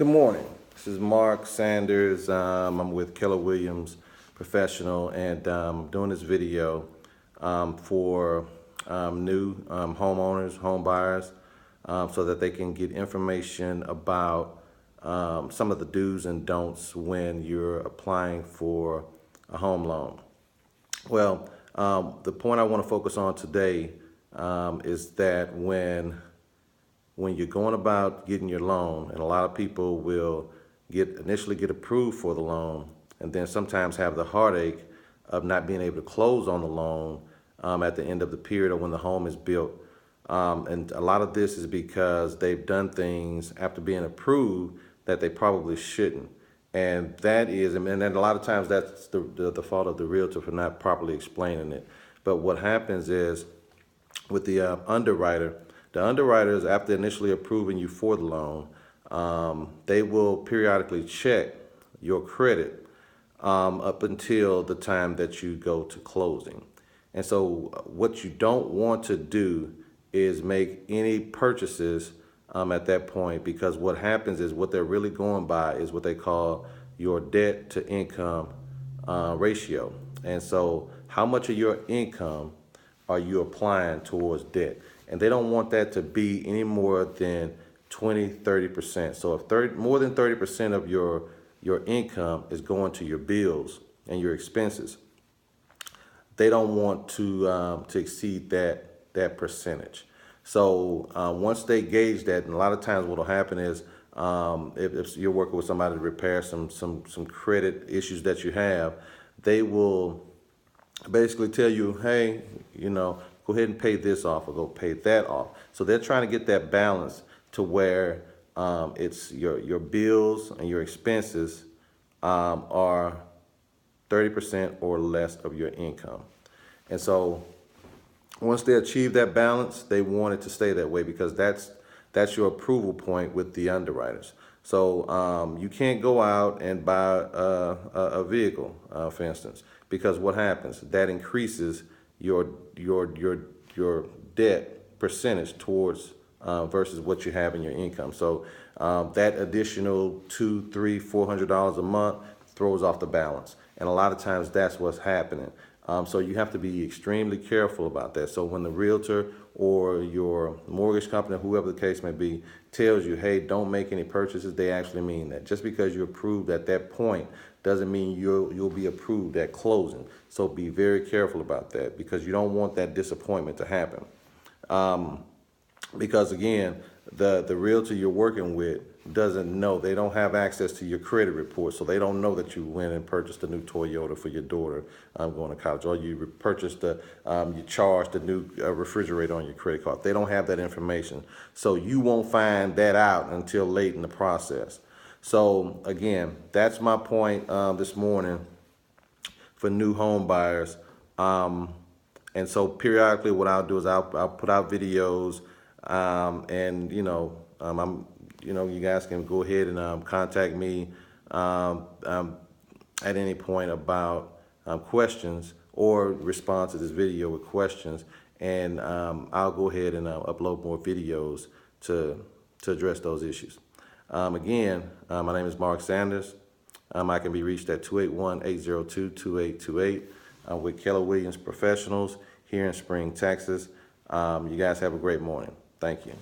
Good morning. This is Mark Sanders. I'm with Keller Williams Professional, and doing this video for new homeowners, home buyers, so that they can get information about some of the do's and don'ts when you're applying for a home loan. Well, the point I want to focus on today is that when you're going about getting your loan, and a lot of people will initially get approved for the loan, and then sometimes have the heartache of not being able to close on the loan at the end of the period or when the home is built. And a lot of this is because they've done things after being approved that they probably shouldn't. And that is, and then a lot of times that's the fault of the realtor for not properly explaining it. But what happens is with the underwriters, after initially approving you for the loan, they will periodically check your credit up until the time that you go to closing. And so what you don't want to do is make any purchases at that point, because what happens is what they're really going by is what they call your debt to income ratio. And so how much of your income are you applying towards debt? And they don't want that to be any more than 20–30%. So if more than 30% of your income is going to your bills and your expenses, they don't want to exceed that percentage. So once they gauge that, and a lot of times what will happen is if you're working with somebody to repair some credit issues that you have, they will basically tell you, hey, go ahead and pay this off or go pay that off. So they're trying to get that balance to where it's your bills and your expenses are 30% or less of your income. And so once they achieve that balance, they want it to stay that way, because that's your approval point with the underwriters. So you can't go out and buy a vehicle, for instance, because what happens? That increases your debt percentage towards versus what you have in your income. So that additional $200, $300, $400 a month throws off the balance, and a lot of times that's what's happening. So you have to be extremely careful about that. So when the realtor or your mortgage company, whoever the case may be, tells you, hey, don't make any purchases, they actually mean that. Just because you're approved at that point doesn't mean you'll be approved at closing. So be very careful about that, because you don't want that disappointment to happen. Because again, the realtor you're working with doesn't know, they don't have access to your credit report, so they don't know that you went and purchased a new Toyota for your daughter going to college, or you purchased you charged a new refrigerator on your credit card. They don't have that information, so you won't find that out until late in the process. So again, that's my point this morning for new home buyers. And so periodically what I'll do is I'll put out videos, and you guys can go ahead and contact me at any point about questions, or respond to this video with questions, and I'll go ahead and upload more videos to address those issues. Again, my name is Mark Sanders. I can be reached at 281-802-2828 with Keller Williams Professionals here in Spring, Texas. You guys have a great morning. Thank you.